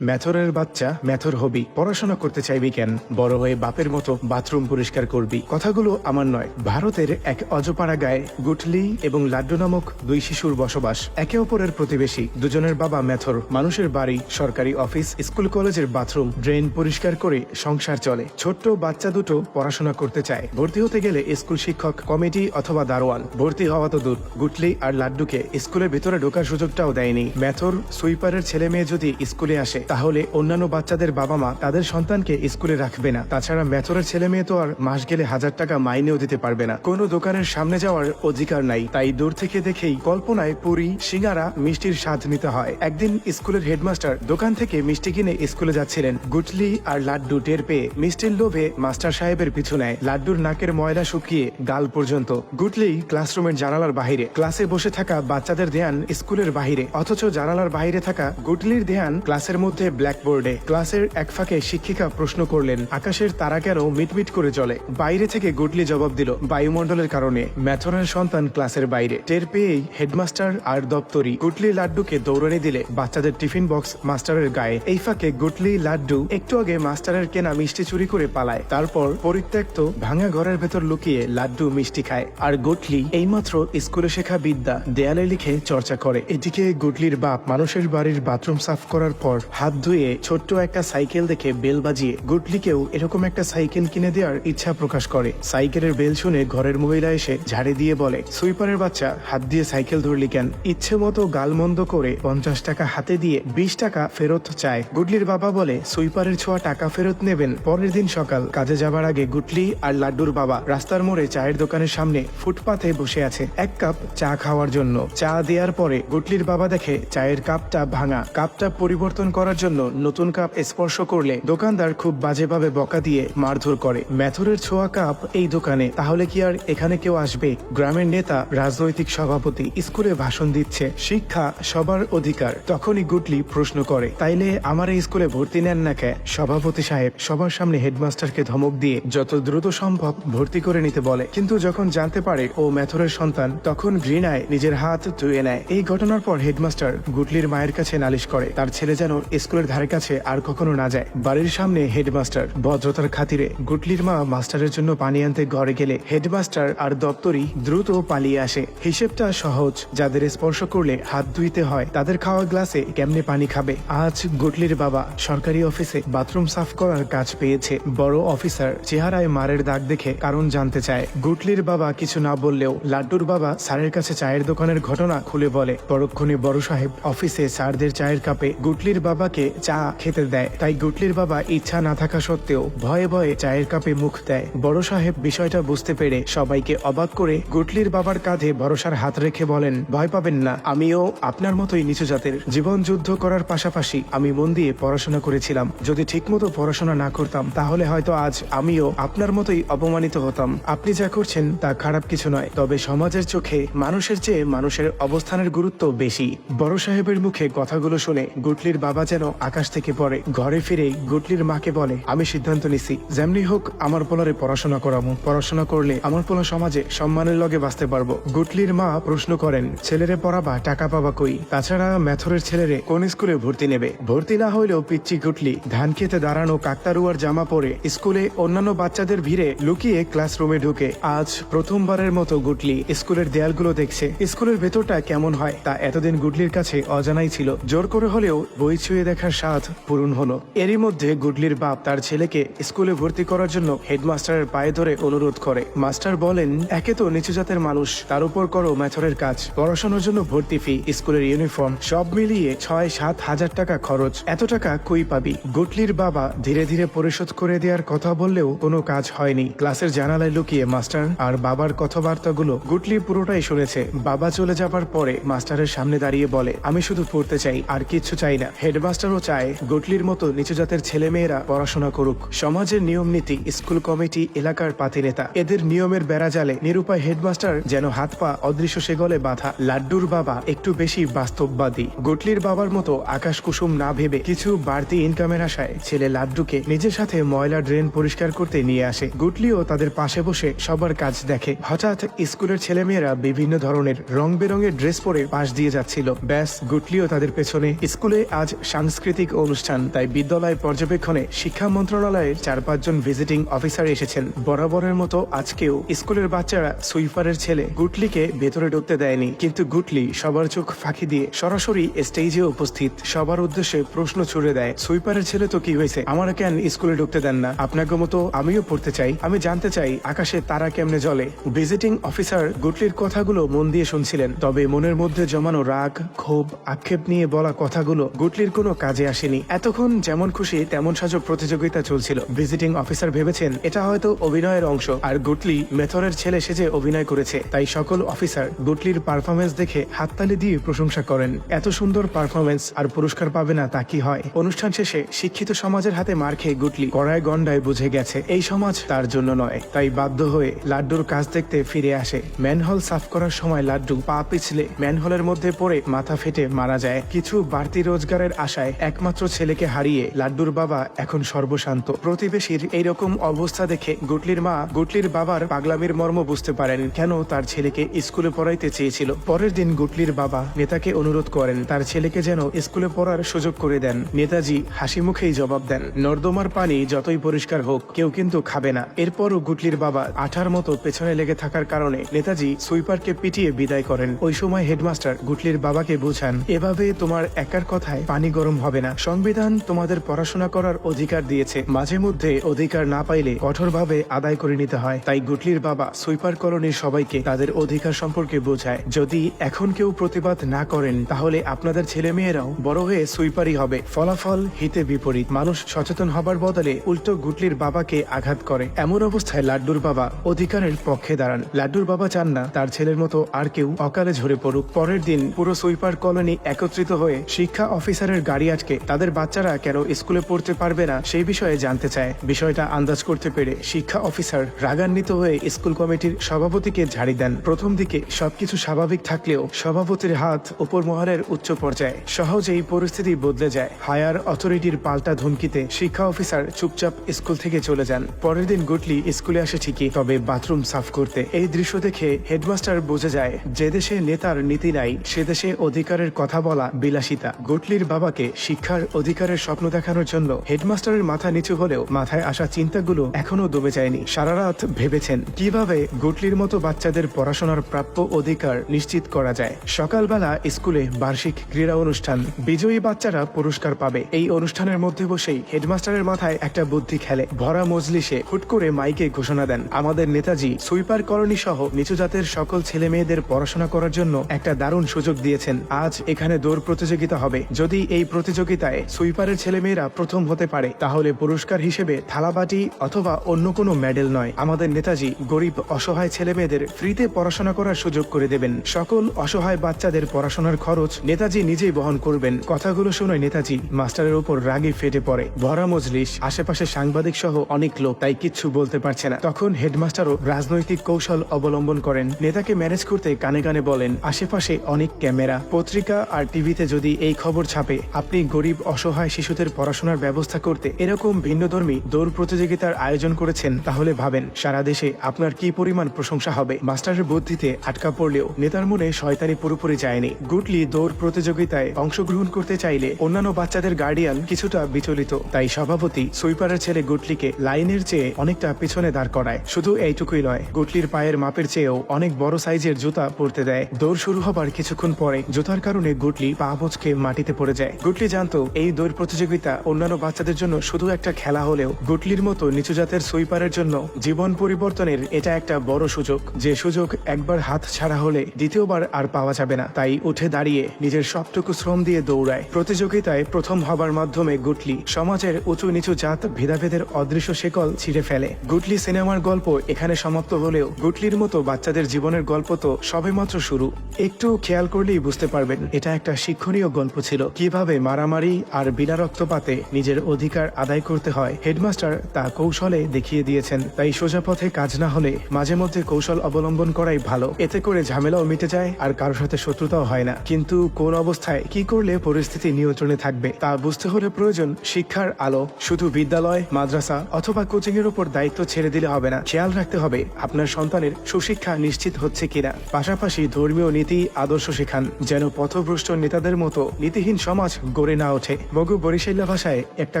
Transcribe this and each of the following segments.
ম্যাথরের বাচ্চা ম্যাথর হবি, পড়াশোনা করতে চাইবি কেন? বড় হয়ে বাপের মতো বাথরুম পরিষ্কার করবি। কথাগুলো আমার নয়, ভারতের এক অজপাড়া গায়ে গুটলি এবং লাড্ডু নামক দুই শিশুর বসবাস। একে অপরের প্রতিবেশী, দুজনের বাবা ম্যাথর। মানুষের বাড়ি, সরকারি অফিস, স্কুল কলেজের বাথরুম, ড্রেন পরিষ্কার করে সংসার চলে। ছোট্ট বাচ্চা দুটো পড়াশোনা করতে চায়। ভর্তি হতে গেলে স্কুল শিক্ষক, কমিটি অথবা দারোয়ান। ভর্তি হওয়া তো দূর, গুটলি আর লাড্ডুকে স্কুলের ভিতরে ঢোকার সুযোগটাও দেয়নি। ম্যাথর সুইপারের ছেলে মেয়ে যদি স্কুলে আসে তাহলে অন্যান্য বাচ্চাদের বাবা মা তাদের সন্তানকে স্কুলে রাখবে না। তাছাড়া ম্যাথরের ছেলে মেয়ে তো আর মাস গেলে 1000 টাকা মাইনেও দিতে পারবে না। কোনো দোকানের সামনে যাওয়ার অধিকার নাই। তাই দূর থেকে দেখেই কল্পনায় পুরি, সিঙ্গারা, মিষ্টির স্বাদ নিতে হয়। একদিন স্কুলের হেডমাস্টার দোকান থেকে মিষ্টি কিনে স্কুলে যাচ্ছিলেন। গুটলি আর লাড্ডু টের পেয়ে মিষ্টির লোভে মাস্টার সাহেবের পিছু নেয়। লাড্ডুর নাকের ময়লা শুকিয়ে গাল পর্যন্ত। গুটলি ক্লাসরুমের জানালার বাহিরে, ক্লাসে বসে থাকা বাচ্চাদের ধ্যান স্কুলের বাহিরে, অথচ জানালার বাইরে থাকা গুটলির ধ্যান ক্লাসের মধ্যে ব্ল্যাকবোর্ডে। ক্লাসের এক ফাঁকে শিক্ষিকা প্রশ্ন করলেন, আকাশের তারা কেন মিটমিট করে চলে? বাইরে থেকে গুটলি জবাব দিল, বায়ুমণ্ডলের কারণে। ম্যাথরের সন্তান ক্লাসের বাইরে। টের পেয়েই হেডমাস্টার আর দপ্তরি গুটলি লাড্ডুকে দৌড়ানি দিলে বাচ্চাদের টিফিন বক্স মাস্টারের গায়ে। এই ফাঁকে গুটলি লাড্ডু একটু আগে মাস্টারের কেনা মিষ্টি চুরি করে পালায়। তারপর পরিত্যক্ত ভাঙা ঘরের ভেতর লুকিয়ে লাড্ডু মিষ্টি খায়। আর গুটলি এইমাত্র স্কুলে শেখা বিদ্যা দেয়ালে লিখে চর্চা করে। এদিকে গুটলির বাপ মানুষের বাড়ির বাথরুম সাফ করার পর হাত ধুয়ে ছোট্ট একটা সাইকেল দেখে বেল বাজিয়ে গুটলিকেও এরকম একটা সাইকেল কিনে দেওয়ার ইচ্ছা প্রকাশ করে। সাইকেলের বেল শুনে ঘরের মহিলা এসে ঝাড়ি দিয়ে বলে, সুইপারের বাচ্চা, হাত দিয়ে সাইকেল ধরলি কেন? ইচ্ছে মতো গালমন্দ করে 50 টাকা হাতে দিয়ে 20 টাকা ফেরত চায়। গুটলির বাবা বলে, সুইপারের ছোঁয়া টাকা ফেরত নেবেন। পরের দিন সকাল, কাজে যাবার আগে গুটলি আর লাড্ডুর বাবা রাস্তার মোড়ে চায়ের দোকানের সামনে ফুটপাতে বসে আছে এক কাপ চা খাওয়ার জন্য। চা দেওয়ার পরে গুটলির বাবা দেখে চায়ের কাপটা ভাঙা। কাপটা পরিবর্তন করার জন্য নতুন কাপ স্পর্শ করলে দোকানদার খুব বাজেভাবে বকা দিয়ে মারধর করে। ম্যাথরের ছোঁয়া কাপ এই দোকানে, তাহলে কি আর এখানে কেউ আসবে? গ্রামের নেতা, রাজনৈতিক সভাপতি স্কুলে ভাষণ দিচ্ছে, শিক্ষা সবার অধিকার। তখনই গুটলি প্রশ্ন করে, তাইলে আমার এই স্কুলে ভর্তি নেন না কে? সভাপতি সাহেব সবার সামনে হেডমাস্টারকে ধমক দিয়ে যত দ্রুত সম্ভব ভর্তি করে নিতে বলে। কিন্তু যখন জানতে পারে ও ম্যাথরের সন্তান, তখন ঘৃণায় নিজের হাত ধুয়ে নেয়। এই ঘটনার পর হেডমাস্টার গুটলির মায়ের কাছে নালিশ করে তার ছেলে যেন স্কুলের ধারে কাছে আর কখনো না যায়। বাড়ির সামনে হেডমাস্টার ভদ্রতার খাতিরে গুটলির মা মাস্টারের জন্য পানি আনতে ঘরে গেলে হেডমাস্টার আর দপ্তরি দ্রুত পালিয়ে আসে। হিসেবটা সহজ, যাদের স্পর্শ করলে হাত ধুইতে হয় তাদের খাওয়া গ্লাসে কেমনে পানি খাবে? আজ গুটলির বাবা সরকারি অফিসে বাথরুম সাফ করার কাজ পেয়েছে। বড় অফিসার চেহারায় মারের দাগ দেখে কারণ জানতে চায়। গুটলির বাবা কিছু না বললেও লাড্ডুর বাবা স্যারের কাছে চায়ের দোকানের ঘটনা খুলে বলে। পরক্ষণে বড় সাহেব অফিসে স্যারদের চায়ের কাপে গুটলির বাবাকে চা খেতে দেয়। তাই গুটলির বাবা ইচ্ছা না থাকা সত্ত্বেও ভয়ে ভয়ে চায়ের কাপে মুখ দেয়। বড় সাহেব বিষয়টা বুঝতে পেরে সবাইকে অবাক করে গুটলির বাবার কাঁধে ভরসার হাত রেখে বলেন, ভয় পাবেন না, আমিও আপনার মতোই নিচু জাতের। জীবন যুদ্ধ করার পাশাপাশি আমি মন দিয়ে পড়াশোনা করেছিলাম। যদি ঠিকমতো পড়াশোনা না করতাম তাহলে হয়তো আজ আমিও আপনার মতোই অপমানিত হতাম। আপনি যা করছেন তা খারাপ কিছু নয়, তবে সমাজের চোখে মানুষের চেয়ে মানুষের অবস্থানের গুরুত্ব বেশি। বড় সাহেবের মুখে কথাগুলো শুনে গুটলির বাবা যেন আকাশ থেকে পড়ে। ঘরে ফিরেই গুটলির মাকে বলে, আমি সিদ্ধান্ত নিছি, যেমনি হোক আমার পোলারে পড়াশোনা করাবো। পড়াশোনা করলে আমার পোলা সমাজে সম্মানের লগে বাঁচতে পারবো। গুটলির মা প্রশ্ন করেন, ছেলেরে পড়াবা, টাকা পাবা কই? তাছাড়া ম্যাথরের ছেলেরে কোন স্কুলে ভর্তি নেবে? ভর্তি না হইলেও পিচ্চি গুটলি ধান খেতে দাঁড়ানো কাকতারুয়ার জামা পরে স্কুলে অন্যান্য বাচ্চাদের ভিড়ে লুকিয়ে ক্লাসরুমে ঢুকে। আজ প্রথমবারের মতো গুটলি স্কুলের দেয়ালগুলো দেখছে। স্কুলের ভেতরটা কেমন হয় তা এতদিন গুটলির কাছে অজানাই ছিল। জোর করে হলেও বই ছুঁয়ে দেখার স্বাদ পূরণ হলো। এরই মধ্যে গুটলির বাপ তার ছেলেকে স্কুলে ভর্তি করার জন্য হেডমাস্টারের পায়ে ধরে অনুরোধ করে। মাস্টার বলেন, একে তো নিচু জাতের মানুষ, তার উপর করো ম্যাথরের কাজ, পড়াশোনার জন্য ভর্তি ফি, স্কুলের ইউনিফর্ম, সব মিলিয়ে 6-7 হাজার টাকা খরচ। এত টাকা কই পাবি? গুটলির বাবা ধীরে ধীরে পরিশোধ করে দেওয়ার কথা বললেও কোনো কাজ হয়নি। ক্লাসের জানালায় লুকিয়ে মাস্টার আর বাবার কথাবার্তাগুলো গুটলি পুরোটাই শুনেছে। বাবা চলে যাবার পরে মাস্টারের সামনে দাঁড়িয়ে বলে, আমি শুধু পড়তে চাই, আর কিচ্ছু চাই না। হেডমাস্টারও চায় গুটলির মতো নিচু জাতের ছেলে মেয়েরা পড়াশোনা করুক। সমাজের নিয়ম নীতি, স্কুল কমিটি, এলাকার পাতি নেতা, এদের নিয়মের বেড়াজালে নিরুপায় হেডমাস্টার যেন হাত পা অদৃশ্য সেগলে বাঁধা। লাড্ডুর বাবা একটু বেশি বাস্তববাদী। গুটলির বাবার মতো আকাশ কুসুম না ভেবে কিছু বাড়তি ইনকামের আশায় ছেলে লাড্ডুকে নিজের সাথে ময়লা ড্রেন পরিষ্কার করতে নিয়ে আসে। গুটলিও তাদের পাশে বসে সবার কাজ দেখে। হঠাৎ স্কুলের ছেলেমেয়েরা বিভিন্ন ধরনের রং বেরঙের ড্রেস পরে পাশ দিয়ে যাচ্ছিল। ব্যাস, গুটলিও তাদের পেছনে। স্কুলে আজ শান্তি সাংস্কৃতিক অনুষ্ঠান, তাই বিদ্যালয় পর্যবেক্ষণে শিক্ষা মন্ত্রণালয়ের 4-5 জন ভিজিটিং অফিসার এসেছেন। বরাবরের মতো আজকেও স্কুলের বাচ্চারা সুইপারের ছেলে গুটলিকে ভেতরে ঢুকতে দেয়নি, কিন্তু গুটলি সবার চোখ ফাঁকি দিয়ে সরাসরি স্টেজে উপস্থিত, সবার উদ্দেশ্যে প্রশ্ন ছুড়ে দেয়, সুইপারের ছেলে তো কি হয়েছে, আমার কেন স্কুলে ঢুকতে দেন না? আপনাকে মতো আমিও পড়তে চাই, আমি জানতে চাই আকাশে তারা কেমনে জ্বলে। ভিজিটিং অফিসার গুটলির কথাগুলো মন দিয়ে শুনছিলেন, তবে মনের মধ্যে জমানো রাগ, ক্ষোভ, আক্ষেপ নিয়ে বলা কথাগুলো গুটলির কোনো কাজে আসেনি। এতক্ষণ যেমন খুশি তেমন সাজো প্রতিযোগিতা চলছিল। ভিজিটিং অফিসার ভেবেছেন এটা হয়তো অভিনয়ের অংশ, আর গুটলি মেথরের ছেলে সেজে অভিনয় করেছে, তাই সকল অফিসার গুটলির পারফরমেন্স দেখে হাততালি দিয়ে প্রশংসা করেন। এত সুন্দর পারফরমেন্স আর পুরস্কার পাবে না তা কি হয়? অনুষ্ঠান শেষে শিক্ষিত সমাজের হাতে মার খেয়ে গুটলি কড়ায় গন্ডায় বুঝে গেছে এই সমাজ তার জন্য নয়, তাই বাধ্য হয়ে লাড্ডুর কাজ দেখতে ফিরে আসে। ম্যানহোল সাফ করার সময় লাড্ডু পা পিছলে ম্যানহোলের মধ্যে পড়ে মাথা ফেটে মারা যায়। কিছু বাড়তি রোজগারের আশায় একমাত্র ছেলেকে হারিয়ে লাড্ডুর বাবা এখন সর্বশান্ত। প্রতিবেশীর এইরকম অবস্থা দেখে গুটলির মা গুটলির বাবার পাগলামির মর্ম বুঝতে পারেন, কেন তার ছেলেকে স্কুলে পড়াইতে চেয়েছিল। পরের দিন গুটলির বাবা নেতাকে অনুরোধ করেন তার ছেলেকে যেন স্কুলে পড়ার সুযোগ করে দেন। নেতাজি হাসি মুখেই জবাব দেন, নর্দমার পানি যতই পরিষ্কার হোক কেউ কিন্তু খাবে না। এরপরও গুটলির বাবা আঠার মতো পেছনে লেগে থাকার কারণে নেতাজি সুইপারকে পিটিয়ে বিদায় করেন। ওই সময় হেডমাস্টার গুটলির বাবাকে বোঝান, এভাবে তোমার একার কথায় পানি গরম হবে না, সংবিধান তোমাদের পড়াশোনা করার অধিকার দিয়েছে, মাঝে মধ্যে অধিকার না পাইলে কঠোরভাবে আদায় করে নিতে হয়। তাই গুটলির বাবা সুইপার কলোনির সবাইকে তাদের অধিকার সম্পর্কে বোঝায়, যদি এখন কেউ প্রতিবাদ না করেন তাহলে আপনাদের ছেলে মেয়েরাও বড় হয়ে সুইপারই হবে। ফলাফল হিতে বিপরীত, মানুষ সচেতন হবার বদলে উল্টো গুটলির বাবাকে আঘাত করে। এমন অবস্থায় লাড্ডুর বাবা অধিকারের পক্ষে দাঁড়ান। লাড্ডুর বাবা চান না তার ছেলের মতো আর কেউ অকালে ঝরে পড়ুক। পরের দিন পুরো সুইপার কলোনি একত্রিত হয়ে শিক্ষা অফিসারের গাড়ি আটকে তাদের বাচ্চারা কেন স্কুলে পড়তে পারবে না সেই বিষয়ে জানতে চায়। বিষয়টা আন্দাজ করতে পেরে শিক্ষা অফিসার রাগান্বিত হয়ে স্কুল কমিটির সভাপতিকে ঝাড়ি দেন। প্রথম দিকে সবকিছু স্বাভাবিক থাকলেও সভাপতির হাত উপর মহলের উচ্চ পর্যায়ে, সহজেই পরিস্থিতি বদলে যায়। হায়ার অথরিটির পাল্টা ধমকিতে শিক্ষা অফিসার চুপচাপ স্কুল থেকে চলে যান। পরের দিন গুটলি স্কুলে আসে ঠিকই, তবে বাথরুম সাফ করতে। এই দৃশ্য দেখে হেডমাস্টার বুঝে যায় যে দেশে নেতার নীতি নাই সে দেশে অধিকারের কথা বলা বিলাসিতা। গুটলির বাবাকে শিক্ষার অধিকারের স্বপ্ন দেখানোর জন্য হেডমাস্টারের মাথা নিচু হলেও মাথায় আসা চিন্তাগুলো এখনো দমে যায়নি। সারা রাত ভেবেছেন কিভাবে গুটলির মতো বাচ্চাদের পড়াশোনার প্রাপ্য অধিকার নিশ্চিত করা যায়। সকালবেলা স্কুলে বার্ষিক ক্রীড়া অনুষ্ঠান, বিজয়ী বাচ্চারা পুরস্কার পাবে। এই অনুষ্ঠানের মধ্যে বসেই হেডমাস্টারের মাথায় একটা বুদ্ধি খেলে। ভরা মজলিসে হুট করে মাইকে ঘোষণা দেন, আমাদের নেতাজি সুইপার কলোনি সহ নিচু জাতের সকল ছেলে মেয়েদের পড়াশোনা করার জন্য একটা দারুণ সুযোগ দিয়েছেন। আজ এখানে দৌড় প্রতিযোগিতা হবে, যদি এই প্রতিযোগিতায় সুইপারের ছেলে মেয়েরা প্রথম হতে পারে তাহলে পুরস্কার হিসেবে থালাবাটি অথবা অন্য কোনো মেডেল নয়, আমাদের নেতাজি গরিব অসহায় ছেলে মেয়েদের ফ্রিতে পড়াশোনা করার সুযোগ করে দেবেন। সকল অসহায় বাচ্চাদের পড়াশোনার খরচ নেতাজি নিজেই বহন করবেন। কথাগুলো শুনে নেতাজি মাস্টারের উপর রাগে ফেটে পড়ে। ভরা মজলিস, আশেপাশে সাংবাদিক সহ অনেক লোক, তাই কিচ্ছু বলতে পারছে না। তখন হেডমাস্টারও রাজনৈতিক কৌশল অবলম্বন করেন। নেতাকে ম্যানেজ করতে কানে কানে বলেন, আশেপাশে অনেক ক্যামেরা, পত্রিকা আর টিভিতে যদি এই খবর ছাপে আপনি গরিব অসহায় শিশুদের পড়াশোনার ব্যবস্থা করতে এরকম ভিন্নধর্মী দৌড় প্রতিযোগিতার আয়োজন করেছেন, তাহলে ভাবেন সারা দেশে আপনার কি পরিমাণ প্রশংসা হবে। মাস্টারের বুদ্ধিতে আটকা পড়লেও নেতার মনে শয়তানি পুরোপুরি যায়নি। গুটলি দৌড় প্রতিযোগিতায় অংশগ্রহণ করতে চাইলে অন্যান্য বাচ্চাদের গার্ডিয়ান কিছুটা বিচলিত, তাই সভাপতি সুইপারের ছেলে গুটলিকে লাইনের চেয়ে অনেকটা পিছনে দাঁড় করায়। শুধু এইটুকুই নয়, গুটলির পায়ের মাপের চেয়েও অনেক বড় সাইজের জুতা পরতে দেয়। দৌড় শুরু হবার কিছুক্ষণ পরে জুতার কারণে গুটলি পা মুচকে মাটিতে পড়ে যায়। গুটলি জানতো এই দৌড় প্রতিযোগিতা অন্যান্য বাচ্চাদের জন্য শুধু একটা খেলা হলেও গুটলির মতো নিচু জাতের সুইপারের জন্য জীবন পরিবর্তনের এটা একটা বড় সুযোগ, যে সুযোগ একবার হাত ছাড়া হলে দ্বিতীয়বার আর পাওয়া যাবে না। তাই উঠে দাঁড়িয়ে নিজের সবটুকু শ্রম দিয়ে দৌড়ায়। প্রতিযোগিতায় প্রথম হবার মাধ্যমে গুটলি সমাজের উঁচু নিচু জাত ভেদাভেদের অদৃশ্য শেকল ছিঁড়ে ফেলে। গুটলি সিনেমার গল্প এখানে সমাপ্ত হলেও গুটলির মতো বাচ্চাদের জীবনের গল্প তো সবেমাত্র শুরু। একটু খেয়াল করলেই বুঝতে পারবেন এটা একটা শিক্ষণীয় গল্প ছিল, কিভাবে মারামারি আর বিনা রক্তপাতে নিজের অধিকার আদায় করতে হয় হেডমাস্টার তা কৌশলে দেখিয়ে দিয়েছেন। তাই সোজা পথে কাজ না হলে মাঝে মধ্যে কৌশল অবলম্বন করাই ভালো, এতে করে ঝামেলাও মিটে যায় আর কারোর সাথে শত্রুতাও হয় না। কিন্তু কোন অবস্থায় কি করলে পরিস্থিতি নিয়ন্ত্রণে থাকবে তা বুঝতে হলে প্রয়োজন শিক্ষার আলো। শুধু বিদ্যালয়, মাদ্রাসা অথবা কোচিং এর উপর দায়িত্ব ছেড়ে দিলে হবে না, খেয়াল রাখতে হবে আপনার সন্তানের সুশিক্ষা নিশ্চিত হচ্ছে কিনা। পাশাপাশি ধর্মীয় নীতি আদর্শ শেখান, যেন পথভ্রষ্ট নেতাদের মতো নীতিহীন সমাজ গড়ে না ওঠে। মগু বরিশাইল্লা ভাষায় একটা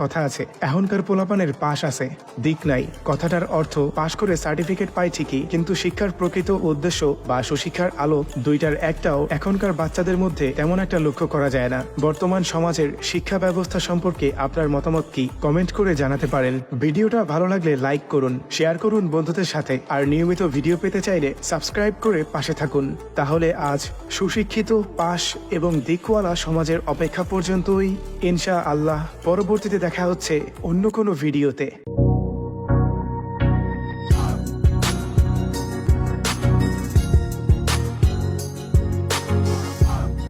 কথা আছে, এখনকার পোলাপানের পাশ আছে দিক নাই। কথাটার অর্থ পাশ করে সার্টিফিকেট পাই ঠিকই, কিন্তু শিক্ষার প্রকৃত উদ্দেশ্য বা সুশিক্ষার আলো দুইটার একটাও এখনকার বাচ্চাদের মধ্যে তেমন একটা লক্ষ্য করা যায় না। বর্তমান সমাজের শিক্ষা ব্যবস্থা সম্পর্কে আপনার মতামত কি কমেন্ট করে জানাতে পারেন। ভিডিওটা ভালো লাগলে লাইক করুন, শেয়ার করুন বন্ধুদের সাথে, আর নিয়মিত ভিডিও পেতে চাইলে সাবস্ক্রাইব করে পাশে থাকুন। তাহলে আজ সুশিক্ষিত, পাশ এবং দিকওয়ালা সমাজের অপেক্ষা পর্যন্তই। ইনশা আল্লাহ, পরবর্তীতে দেখা হচ্ছে অন্য কোনো ভিডিওতে।